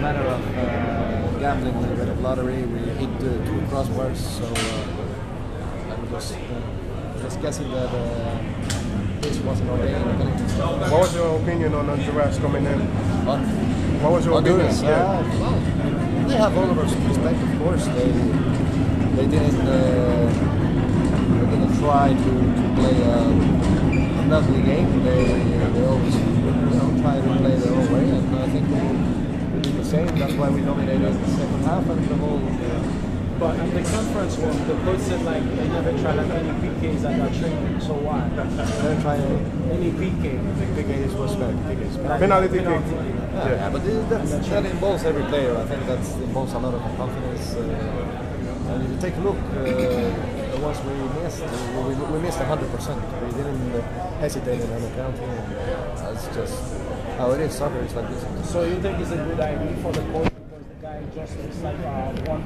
matter of gambling a little bit of lottery. We hit 2 crossbars, so I'm just guessing that this wasn't ordained penalty. What was your opinion on Honduras coming in? What was your Honduras? opinion? Well, they have all of our respect, of course. They didn't try to play an ugly game. They always try to play their own way, and I think we did the same. That's why we dominated the second half and the whole. But at the conference room, the coach said like they never tried any PKs at that training. So why? Never tried any PK. PK is respect. Penalty kick. Yeah, but that involves every player. I think that involves a lot of confidence. And if you take a look, the ones we missed 100%. We didn't hesitate in any counting. That's just how it is. Soccer is like this. So you think it's a good idea for the coach because the guy just looks like one